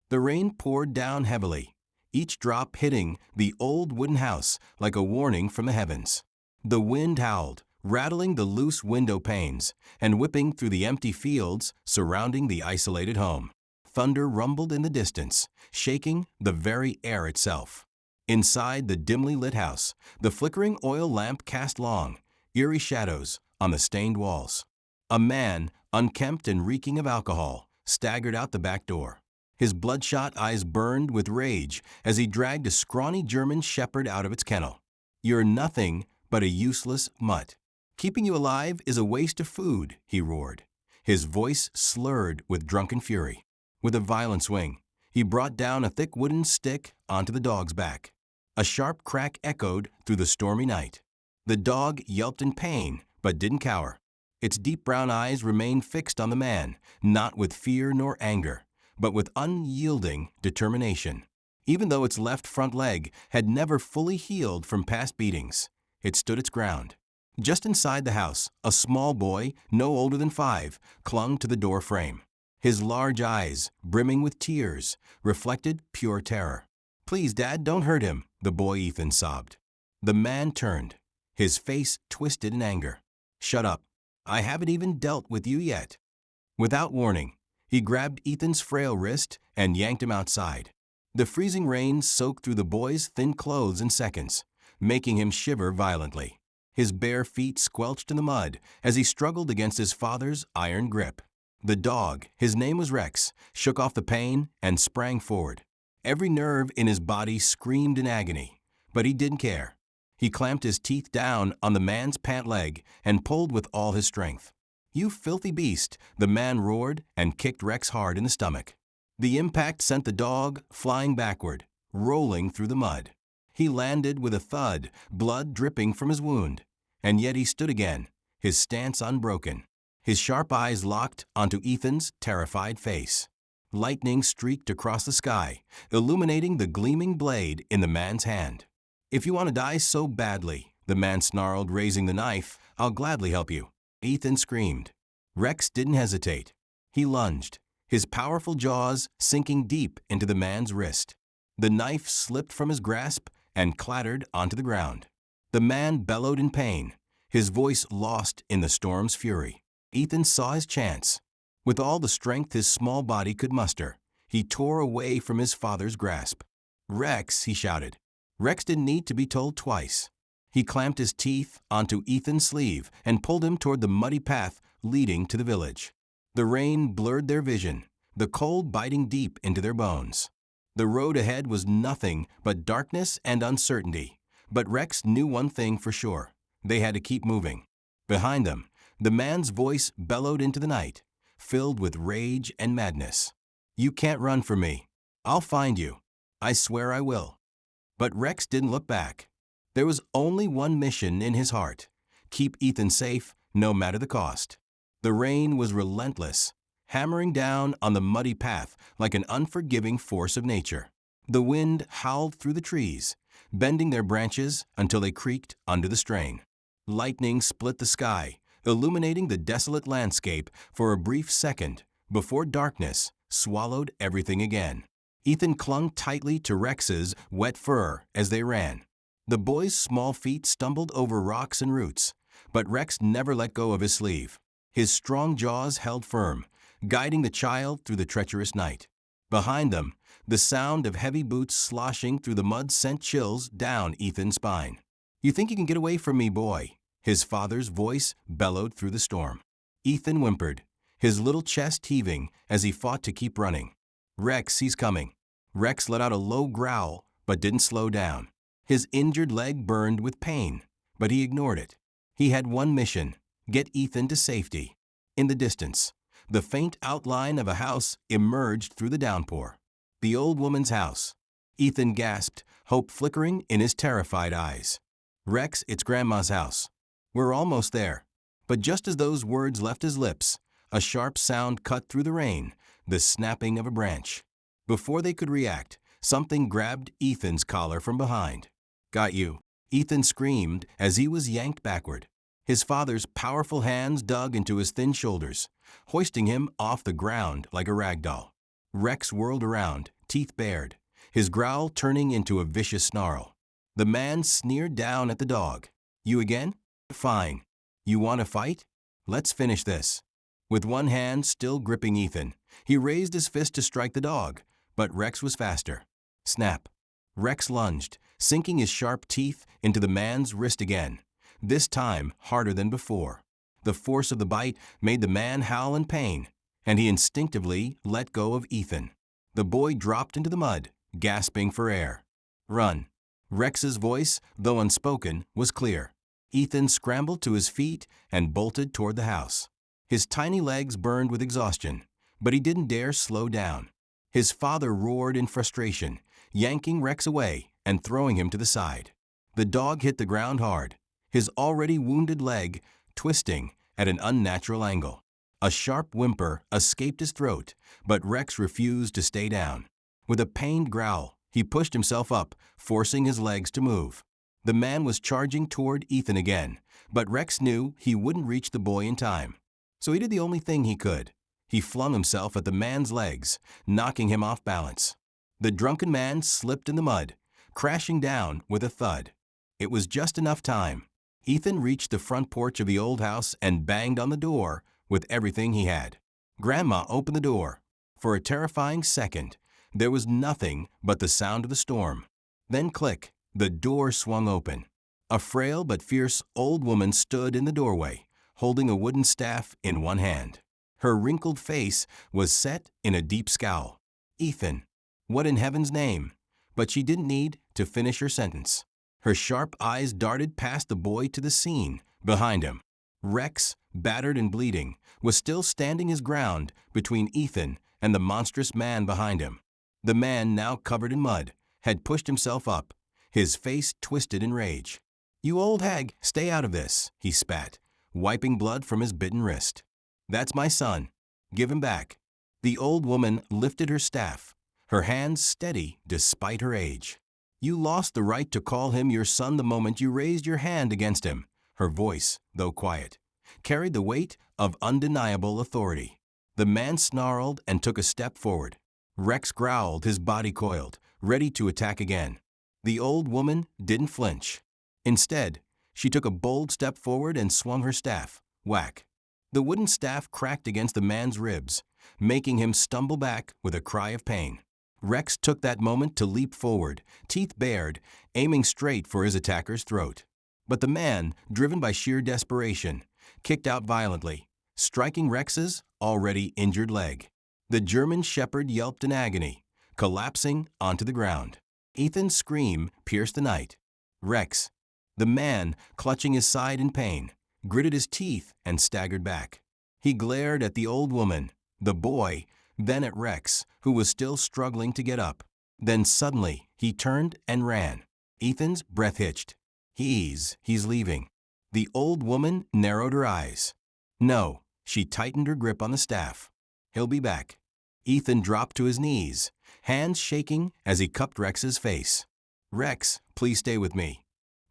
The rain poured down heavily, each drop hitting the old wooden house like a warning from the heavens. The wind howled, rattling the loose window panes and whipping through the empty fields surrounding the isolated home. Thunder rumbled in the distance, shaking the very air itself. Inside the dimly lit house, the flickering oil lamp cast long, eerie shadows on the stained walls. A man, unkempt and reeking of alcohol, staggered out the back door. His bloodshot eyes burned with rage as he dragged a scrawny German shepherd out of its kennel. "You're nothing but a useless mutt. Keeping you alive is a waste of food," he roared, his voice slurred with drunken fury. With a violent swing, he brought down a thick wooden stick onto the dog's back. A sharp crack echoed through the stormy night. The dog yelped in pain, but didn't cower. Its deep brown eyes remained fixed on the man, not with fear nor anger, but with unyielding determination. Even though its left front leg had never fully healed from past beatings, it stood its ground. Just inside the house, a small boy, no older than 5, clung to the door frame. His large eyes, brimming with tears, reflected pure terror. "Please, Dad, don't hurt him," the boy Ethan sobbed. The man turned, his face twisted in anger. "Shut up. I haven't even dealt with you yet." Without warning, he grabbed Ethan's frail wrist and yanked him outside. The freezing rain soaked through the boy's thin clothes in seconds, making him shiver violently. His bare feet squelched in the mud as he struggled against his father's iron grip. The dog, his name was Rex, shook off the pain and sprang forward. Every nerve in his body screamed in agony, but he didn't care. He clamped his teeth down on the man's pant leg and pulled with all his strength. "You filthy beast," the man roared and kicked Rex hard in the stomach. The impact sent the dog flying backward, rolling through the mud. He landed with a thud, blood dripping from his wound. And yet he stood again, his stance unbroken. His sharp eyes locked onto Ethan's terrified face. Lightning streaked across the sky, illuminating the gleaming blade in the man's hand. "If you want to die so badly," the man snarled, raising the knife, "I'll gladly help you." Ethan screamed. Rex didn't hesitate. He lunged, his powerful jaws sinking deep into the man's wrist. The knife slipped from his grasp and clattered onto the ground. The man bellowed in pain, his voice lost in the storm's fury. Ethan saw his chance. With all the strength his small body could muster, he tore away from his father's grasp. "Rex," he shouted. Rex didn't need to be told twice. He clamped his teeth onto Ethan's sleeve and pulled him toward the muddy path leading to the village. The rain blurred their vision, the cold biting deep into their bones. The road ahead was nothing but darkness and uncertainty, but Rex knew one thing for sure. They had to keep moving. Behind them, the man's voice bellowed into the night, filled with rage and madness. "You can't run from me. I'll find you. I swear I will." But Rex didn't look back. There was only one mission in his heart: keep Ethan safe, no matter the cost. The rain was relentless, hammering down on the muddy path like an unforgiving force of nature. The wind howled through the trees, bending their branches until they creaked under the strain. Lightning split the sky, illuminating the desolate landscape for a brief second before darkness swallowed everything again. Ethan clung tightly to Rex's wet fur as they ran. The boy's small feet stumbled over rocks and roots, but Rex never let go of his sleeve. His strong jaws held firm, guiding the child through the treacherous night. Behind them, the sound of heavy boots sloshing through the mud sent chills down Ethan's spine. "You think you can get away from me, boy?" his father's voice bellowed through the storm. Ethan whimpered, his little chest heaving as he fought to keep running. "Rex, he's coming." Rex let out a low growl, but didn't slow down. His injured leg burned with pain, but he ignored it. He had one mission: get Ethan to safety. In the distance, the faint outline of a house emerged through the downpour. The old woman's house. Ethan gasped, hope flickering in his terrified eyes. "Rex, it's Grandma's house. We're almost there." But just as those words left his lips, a sharp sound cut through the rain, the snapping of a branch. Before they could react, something grabbed Ethan's collar from behind. "Got you," Ethan screamed as he was yanked backward. His father's powerful hands dug into his thin shoulders, hoisting him off the ground like a rag doll. Rex whirled around, teeth bared, his growl turning into a vicious snarl. The man sneered down at the dog. You again? Fine. You want to fight? Let's finish this. With one hand still gripping Ethan, he raised his fist to strike the dog, but Rex was faster. Snap. Rex lunged, sinking his sharp teeth into the man's wrist again, this time harder than before. The force of the bite made the man howl in pain, and he instinctively let go of Ethan. The boy dropped into the mud, gasping for air. Run. Rex's voice, though unspoken, was clear. Ethan scrambled to his feet and bolted toward the house. His tiny legs burned with exhaustion, but he didn't dare slow down. His father roared in frustration, yanking Rex away and throwing him to the side. The dog hit the ground hard, his already wounded leg twisting at an unnatural angle. A sharp whimper escaped his throat, but Rex refused to stay down. With a pained growl, he pushed himself up, forcing his legs to move. The man was charging toward Ethan again, but Rex knew he wouldn't reach the boy in time. So he did the only thing he could. He flung himself at the man's legs, knocking him off balance. The drunken man slipped in the mud, crashing down with a thud. It was just enough time. Ethan reached the front porch of the old house and banged on the door with everything he had. Grandma opened the door. For a terrifying second, there was nothing but the sound of the storm. Then click, the door swung open. A frail but fierce old woman stood in the doorway, holding a wooden staff in one hand. Her wrinkled face was set in a deep scowl. Ethan, what in heaven's name? But she didn't need to finish her sentence. Her sharp eyes darted past the boy to the scene behind him. Rex, battered and bleeding, was still standing his ground between Ethan and the monstrous man behind him. The man, now covered in mud, had pushed himself up, his face twisted in rage. You old hag, stay out of this, he spat, wiping blood from his bitten wrist. That's my son. Give him back. The old woman lifted her staff, her hands steady despite her age. You lost the right to call him your son the moment you raised your hand against him. Her voice, though quiet, carried the weight of undeniable authority. The man snarled and took a step forward. Rex growled, his body coiled, ready to attack again. The old woman didn't flinch. Instead, she took a bold step forward and swung her staff. Whack. The wooden staff cracked against the man's ribs, making him stumble back with a cry of pain. Rex took that moment to leap forward, teeth bared, aiming straight for his attacker's throat. But the man, driven by sheer desperation, kicked out violently, striking Rex's already injured leg. The German shepherd yelped in agony, collapsing onto the ground. Ethan's scream pierced the night. Rex, the man, clutching his side in pain, gritted his teeth and staggered back. He glared at the old woman, the boy, then at Rex, who was still struggling to get up. Then suddenly, he turned and ran. Ethan's breath hitched. He's leaving. The old woman narrowed her eyes. No, she tightened her grip on the staff. He'll be back. Ethan dropped to his knees, hands shaking as he cupped Rex's face. Rex, please stay with me.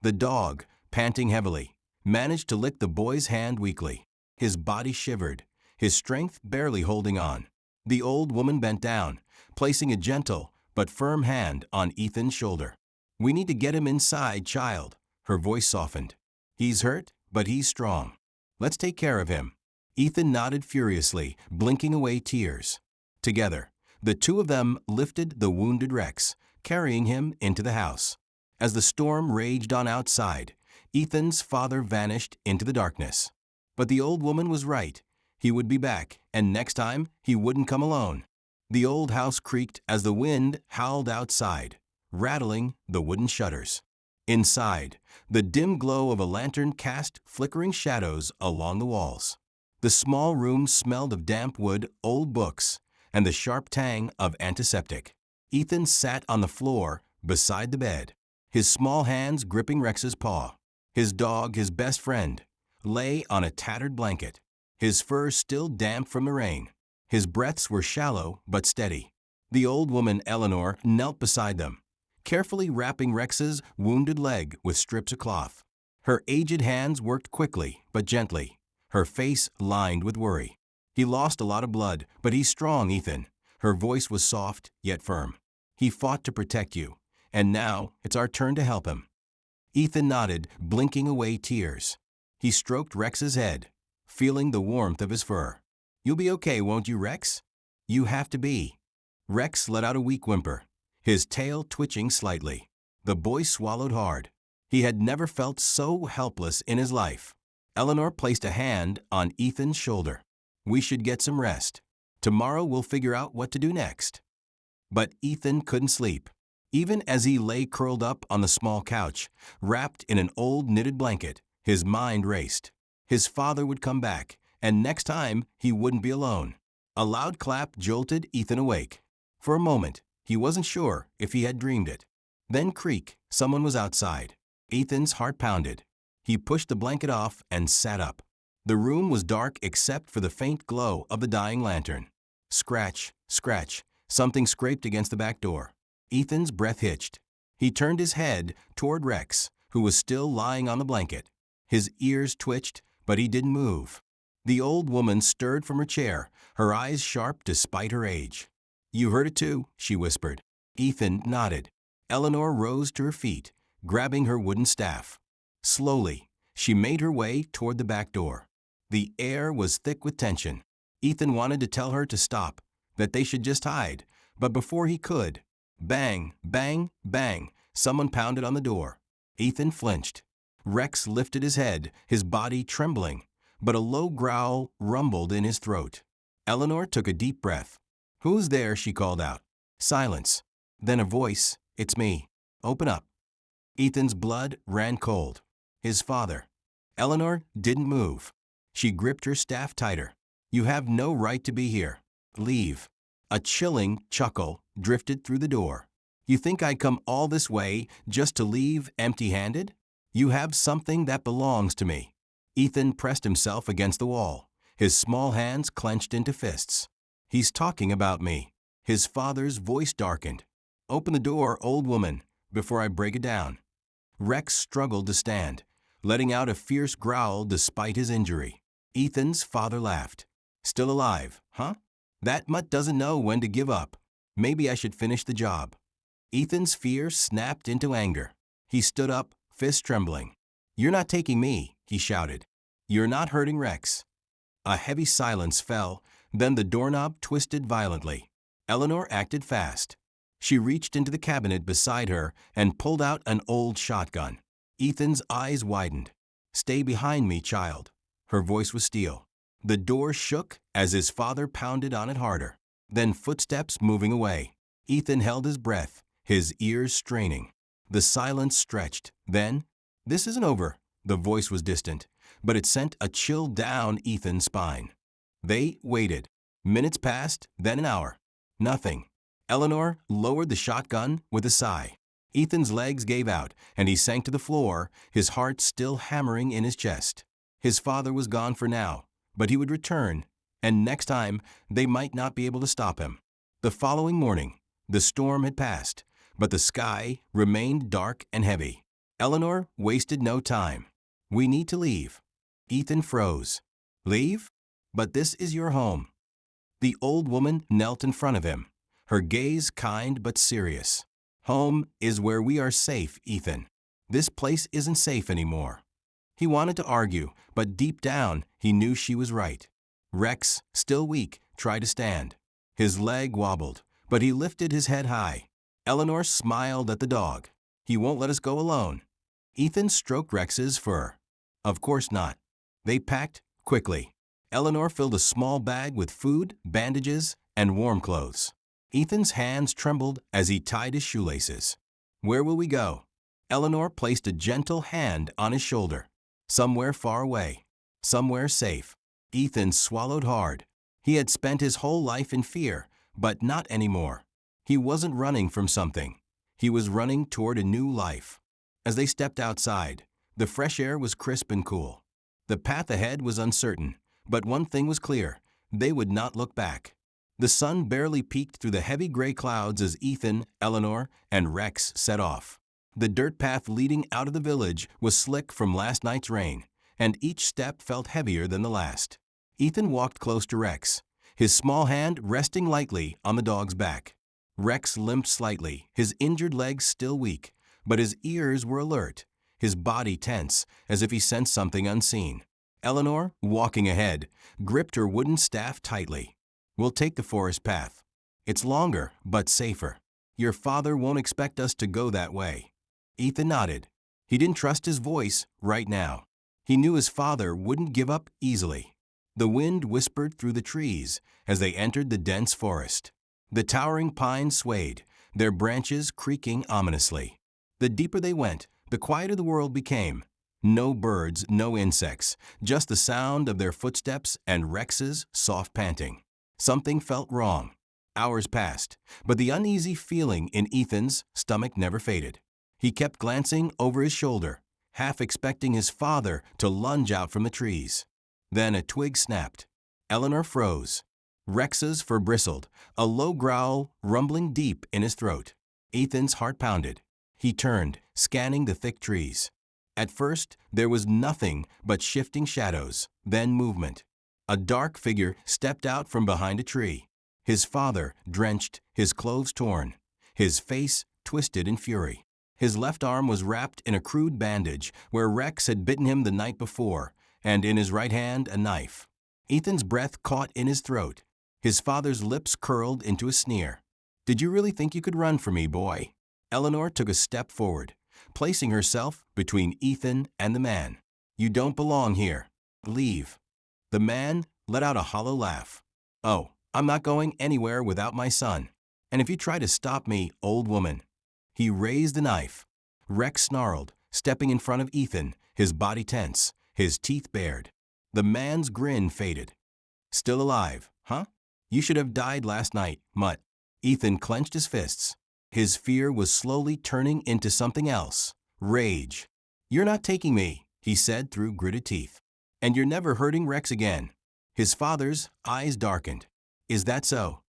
The dog, panting heavily, managed to lick the boy's hand weakly. His body shivered, his strength barely holding on. The old woman bent down, placing a gentle but firm hand on Ethan's shoulder. We need to get him inside, child. Her voice softened. He's hurt, but he's strong. Let's take care of him. Ethan nodded furiously, blinking away tears. Together, the two of them lifted the wounded Rex, carrying him into the house. As the storm raged on outside, Ethan's father vanished into the darkness. But the old woman was right. He would be back, and next time he wouldn't come alone. The old house creaked as the wind howled outside, rattling the wooden shutters. Inside, the dim glow of a lantern cast flickering shadows along the walls. The small room smelled of damp wood, old books, and the sharp tang of antiseptic. Ethan sat on the floor beside the bed, his small hands gripping Rex's paw. His dog, his best friend, lay on a tattered blanket, his fur still damp from the rain. His breaths were shallow but steady. The old woman, Eleanor, knelt beside them, carefully wrapping Rex's wounded leg with strips of cloth. Her aged hands worked quickly but gently, her face lined with worry. He lost a lot of blood, but he's strong, Ethan. Her voice was soft, yet firm. "He fought to protect you, and now it's our turn to help him." Ethan nodded, blinking away tears. He stroked Rex's head, feeling the warmth of his fur. "You'll be okay, won't you, Rex?" "You have to be." Rex let out a weak whimper, his tail twitching slightly. The boy swallowed hard. He had never felt so helpless in his life. Eleanor placed a hand on Ethan's shoulder. "We should get some rest. Tomorrow we'll figure out what to do next." But Ethan couldn't sleep. Even as he lay curled up on the small couch, wrapped in an old knitted blanket, his mind raced. His father would come back, and next time he wouldn't be alone. A loud clap jolted Ethan awake. For a moment, he wasn't sure if he had dreamed it. Then creak, someone was outside. Ethan's heart pounded. He pushed the blanket off and sat up. The room was dark except for the faint glow of the dying lantern. Scratch, scratch, something scraped against the back door. Ethan's breath hitched. He turned his head toward Rex, who was still lying on the blanket. His ears twitched, but he didn't move. The old woman stirred from her chair, her eyes sharp despite her age. "You heard it too," she whispered. Ethan nodded. Eleanor rose to her feet, grabbing her wooden staff. Slowly, she made her way toward the back door. The air was thick with tension. Ethan wanted to tell her to stop, that they should just hide, but before he could, bang, bang, bang, someone pounded on the door. Ethan flinched. Rex lifted his head, his body trembling, but a low growl rumbled in his throat. Eleanor took a deep breath. "Who's there?" she called out. Silence. Then a voice. "It's me. Open up." Ethan's blood ran cold. His father. Eleanor didn't move. She gripped her staff tighter. "You have no right to be here. Leave." A chilling chuckle drifted through the door. "You think I'd come all this way just to leave empty-handed? You have something that belongs to me." Ethan pressed himself against the wall, his small hands clenched into fists. "He's talking about me." His father's voice darkened. "Open the door, old woman, before I break it down." Rex struggled to stand, letting out a fierce growl despite his injury. Ethan's father laughed. "Still alive, huh? That mutt doesn't know when to give up. Maybe I should finish the job." Ethan's fear snapped into anger. He stood up, fists trembling. "You're not taking me," he shouted. "You're not hurting Rex." A heavy silence fell, then the doorknob twisted violently. Eleanor acted fast. She reached into the cabinet beside her and pulled out an old shotgun. Ethan's eyes widened. "Stay behind me, child." Her voice was steel. The door shook as his father pounded on it harder. Then footsteps moving away. Ethan held his breath, his ears straining. The silence stretched. Then, "This isn't over." The voice was distant, but it sent a chill down Ethan's spine. They waited. Minutes passed, then an hour. Nothing. Eleanor lowered the shotgun with a sigh. Ethan's legs gave out, and he sank to the floor, his heart still hammering in his chest. His father was gone for now, but he would return, and next time they might not be able to stop him. The following morning, the storm had passed, but the sky remained dark and heavy. Eleanor wasted no time. "We need to leave." Ethan froze. "Leave? But this is your home." The old woman knelt in front of him, her gaze kind but serious. "Home is where we are safe, Ethan. This place isn't safe anymore." He wanted to argue, but deep down he knew she was right. Rex, still weak, tried to stand. His leg wobbled, but he lifted his head high. Eleanor smiled at the dog. "He won't let us go alone." Ethan stroked Rex's fur. "Of course not." They packed quickly. Eleanor filled a small bag with food, bandages, and warm clothes. Ethan's hands trembled as he tied his shoelaces. "Where will we go?" Eleanor placed a gentle hand on his shoulder. "Somewhere far away. Somewhere safe." Ethan swallowed hard. He had spent his whole life in fear, but not anymore. He wasn't running from something. He was running toward a new life. As they stepped outside, the fresh air was crisp and cool. The path ahead was uncertain, but one thing was clear: they would not look back. The sun barely peeked through the heavy gray clouds as Ethan, Eleanor, and Rex set off. The dirt path leading out of the village was slick from last night's rain, and each step felt heavier than the last. Ethan walked close to Rex, his small hand resting lightly on the dog's back. Rex limped slightly, his injured legs still weak, but his ears were alert, his body tense, as if he sensed something unseen. Eleanor, walking ahead, gripped her wooden staff tightly. "We'll take the forest path. It's longer, but safer. Your father won't expect us to go that way." Ethan nodded. He didn't trust his voice right now. He knew his father wouldn't give up easily. The wind whispered through the trees as they entered the dense forest. The towering pines swayed, their branches creaking ominously. The deeper they went, the quieter the world became. No birds, no insects, just the sound of their footsteps and Rex's soft panting. Something felt wrong. Hours passed, but the uneasy feeling in Ethan's stomach never faded. He kept glancing over his shoulder, half expecting his father to lunge out from the trees. Then a twig snapped. Eleanor froze. Rex's fur bristled, a low growl rumbling deep in his throat. Ethan's heart pounded. He turned, scanning the thick trees. At first, there was nothing but shifting shadows, then movement. A dark figure stepped out from behind a tree. His father, drenched, his clothes torn, his face twisted in fury. His left arm was wrapped in a crude bandage where Rex had bitten him the night before, and in his right hand a knife. Ethan's breath caught in his throat. His father's lips curled into a sneer. "Did you really think you could run from me, boy?" Eleanor took a step forward, placing herself between Ethan and the man. "You don't belong here. Leave." The man let out a hollow laugh. "Oh, I'm not going anywhere without my son. And if you try to stop me, old woman." He raised the knife. Rex snarled, stepping in front of Ethan, his body tense, his teeth bared. The man's grin faded. "Still alive, huh? You should have died last night, mutt." Ethan clenched his fists. His fear was slowly turning into something else, rage. "You're not taking me," he said through gritted teeth. "And you're never hurting Rex again." His father's eyes darkened. "Is that so?"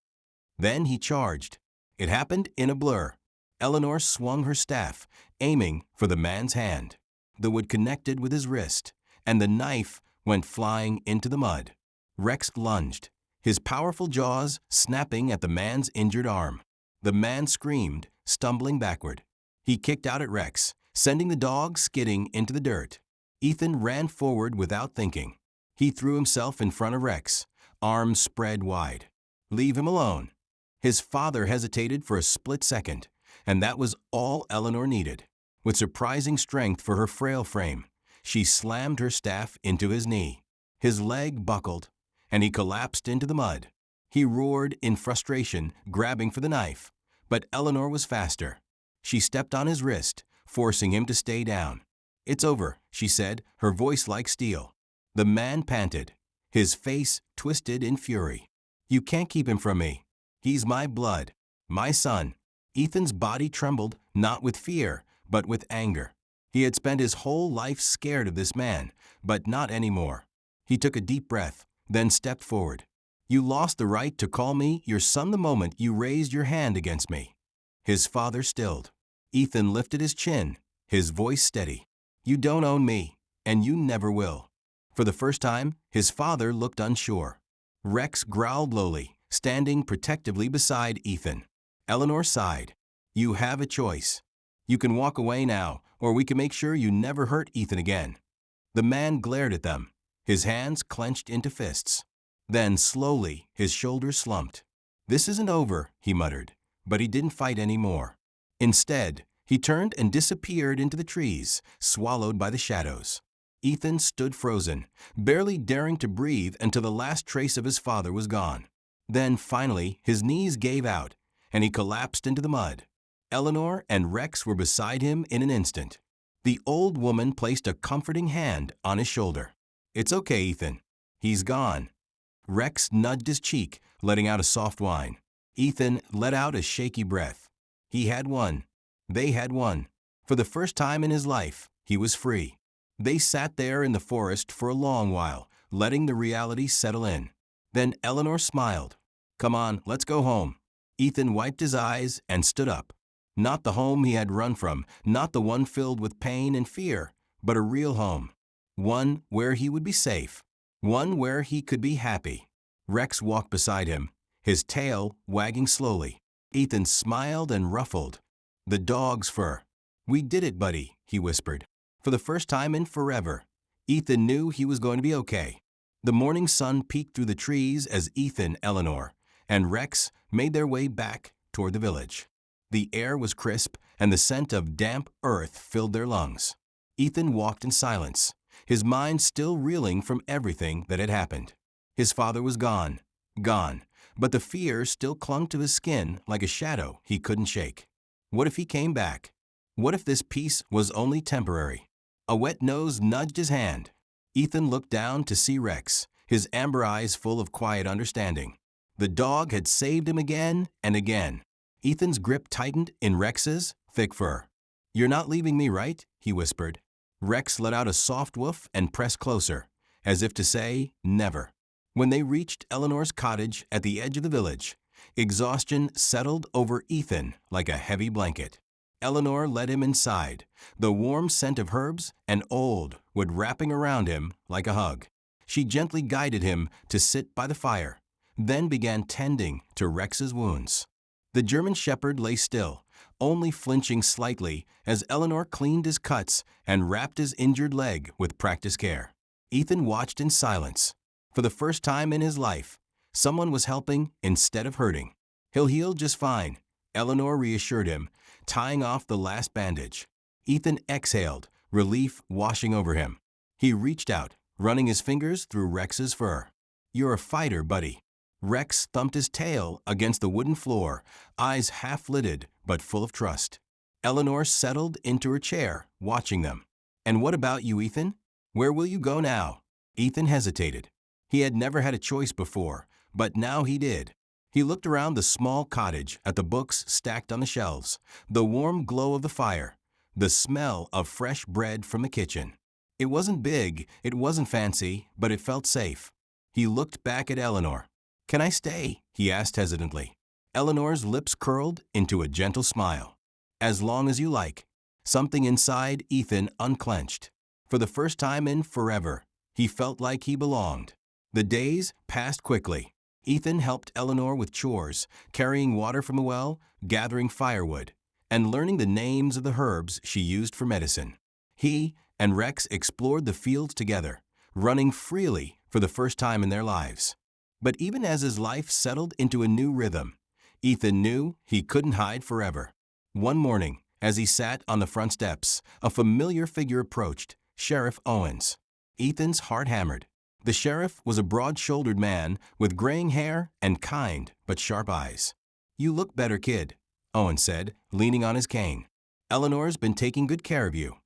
Then he charged. It happened in a blur. Eleanor swung her staff, aiming for the man's hand. The wood connected with his wrist, and the knife went flying into the mud. Rex lunged, his powerful jaws snapping at the man's injured arm. The man screamed, stumbling backward. He kicked out at Rex, sending the dog skidding into the dirt. Ethan ran forward without thinking. He threw himself in front of Rex, arms spread wide. "Leave him alone." His father hesitated for a split second, and that was all Eleanor needed. With surprising strength for her frail frame, she slammed her staff into his knee. His leg buckled, and he collapsed into the mud. He roared in frustration, grabbing for the knife, but Eleanor was faster. She stepped on his wrist, forcing him to stay down. "It's over," she said, her voice like steel. The man panted, his face twisted in fury. "You can't keep him from me. He's my blood, my son." Ethan's body trembled, not with fear, but with anger. He had spent his whole life scared of this man, but not anymore. He took a deep breath, then stepped forward. "You lost the right to call me your son the moment you raised your hand against me." His father stilled. Ethan lifted his chin, his voice steady. "You don't own me, and you never will." For the first time, his father looked unsure. Rex growled lowly, standing protectively beside Ethan. Eleanor sighed. "You have a choice. You can walk away now, or we can make sure you never hurt Ethan again." The man glared at them, his hands clenched into fists. Then, slowly, his shoulders slumped. "This isn't over," he muttered, but he didn't fight any more. Instead, he turned and disappeared into the trees, swallowed by the shadows. Ethan stood frozen, barely daring to breathe until the last trace of his father was gone. Then, finally, his knees gave out, and he collapsed into the mud. Eleanor and Rex were beside him in an instant. The old woman placed a comforting hand on his shoulder. "It's okay, Ethan. He's gone." Rex nudged his cheek, letting out a soft whine. Ethan let out a shaky breath. He had won. They had won. For the first time in his life, he was free. They sat there in the forest for a long while, letting the reality settle in. Then Eleanor smiled. "Come on, let's go home." Ethan wiped his eyes and stood up. Not the home he had run from, not the one filled with pain and fear, but a real home. One where he would be safe. One where he could be happy. Rex walked beside him, his tail wagging slowly. Ethan smiled and ruffled the dog's fur. "We did it, buddy," he whispered. For the first time in forever, Ethan knew he was going to be okay. The morning sun peeked through the trees as Ethan, Eleanor, and Rex made their way back toward the village. The air was crisp, and the scent of damp earth filled their lungs. Ethan walked in silence, his mind still reeling from everything that had happened. His father was gone, but the fear still clung to his skin like a shadow he couldn't shake. What if he came back? What if this peace was only temporary? A wet nose nudged his hand. Ethan looked down to see Rex, his amber eyes full of quiet understanding. The dog had saved him again and again. Ethan's grip tightened in Rex's thick fur. "You're not leaving me, right?" he whispered. Rex let out a soft woof and pressed closer, as if to say, "Never." When they reached Eleanor's cottage at the edge of the village, exhaustion settled over Ethan like a heavy blanket. Eleanor led him inside, the warm scent of herbs and old wood wrapping around him like a hug. She gently guided him to sit by the fire, then began tending to Rex's wounds. The German shepherd lay still, only flinching slightly as Eleanor cleaned his cuts and wrapped his injured leg with practiced care. Ethan watched in silence. For the first time in his life, someone was helping instead of hurting. "He'll heal just fine," Eleanor reassured him, tying off the last bandage. Ethan exhaled, relief washing over him. He reached out, running his fingers through Rex's fur. "You're a fighter, buddy." Rex thumped his tail against the wooden floor, eyes half-lidded but full of trust. Eleanor settled into her chair, watching them. "And what about you, Ethan? Where will you go now?" Ethan hesitated. He had never had a choice before, but now he did. He looked around the small cottage at the books stacked on the shelves, the warm glow of the fire, the smell of fresh bread from the kitchen. It wasn't big, it wasn't fancy, but it felt safe. He looked back at Eleanor. "Can I stay?" he asked hesitantly. Eleanor's lips curled into a gentle smile. "As long as you like." Something inside Ethan unclenched. For the first time in forever, he felt like he belonged. The days passed quickly. Ethan helped Eleanor with chores, carrying water from the well, gathering firewood, and learning the names of the herbs she used for medicine. He and Rex explored the fields together, running freely for the first time in their lives. But even as his life settled into a new rhythm, Ethan knew he couldn't hide forever. One morning, as he sat on the front steps, a familiar figure approached, Sheriff Owens. Ethan's heart hammered. The sheriff was a broad-shouldered man with graying hair and kind but sharp eyes. "You look better, kid," Owens said, leaning on his cane. "Eleanor's been taking good care of you."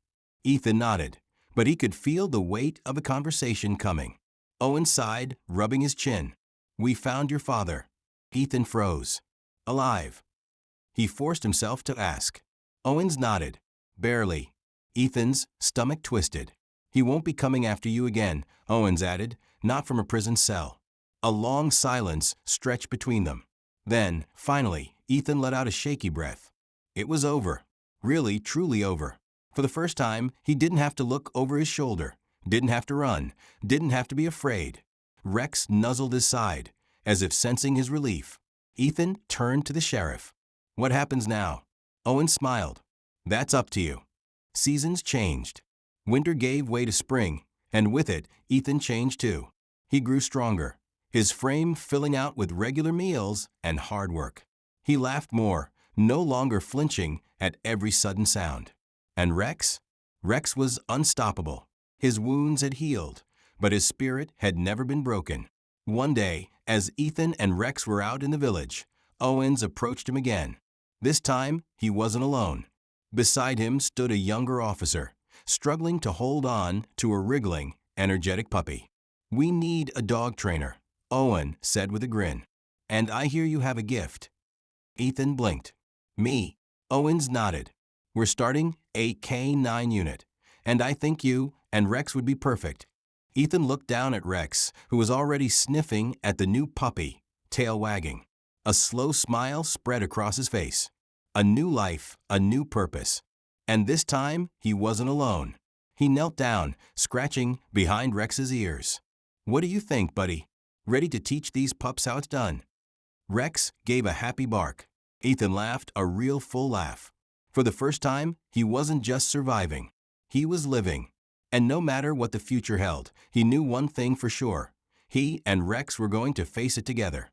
Ethan nodded, but he could feel the weight of the conversation coming. Owens sighed, rubbing his chin. "We found your father." Ethan froze. "Alive?" He forced himself to ask. Owens nodded. "Barely." Ethan's stomach twisted. "He won't be coming after you again," Owens added, "not from a prison cell." A long silence stretched between them. Then, finally, Ethan let out a shaky breath. It was over. Really, truly over. For the first time, he didn't have to look over his shoulder, didn't have to run, didn't have to be afraid. Rex nuzzled his side, as if sensing his relief. Ethan turned to the sheriff. "What happens now?" Owens smiled. "That's up to you." Seasons changed. Winter gave way to spring, and with it, Ethan changed too. He grew stronger, his frame filling out with regular meals and hard work. He laughed more, no longer flinching at every sudden sound. And Rex? Rex was unstoppable. His wounds had healed, but his spirit had never been broken. One day, as Ethan and Rex were out in the village, Owens approached him again. This time, he wasn't alone. Beside him stood a younger officer, struggling to hold on to a wriggling, energetic puppy. "We need a dog trainer," Owen said with a grin. "And I hear you have a gift." Ethan blinked. "Me?" Owens nodded. "We're starting a K9 unit, and I think you and Rex would be perfect." Ethan looked down at Rex, who was already sniffing at the new puppy, tail wagging. A slow smile spread across his face. A new life, a new purpose. And this time, he wasn't alone. He knelt down, scratching behind Rex's ears. "What do you think, buddy?" ready to teach these pups how it's done. Rex gave a happy bark. Ethan laughed a real full laugh. For the first time, he wasn't just surviving. He was living. And no matter what the future held, he knew one thing for sure. He and Rex were going to face it together.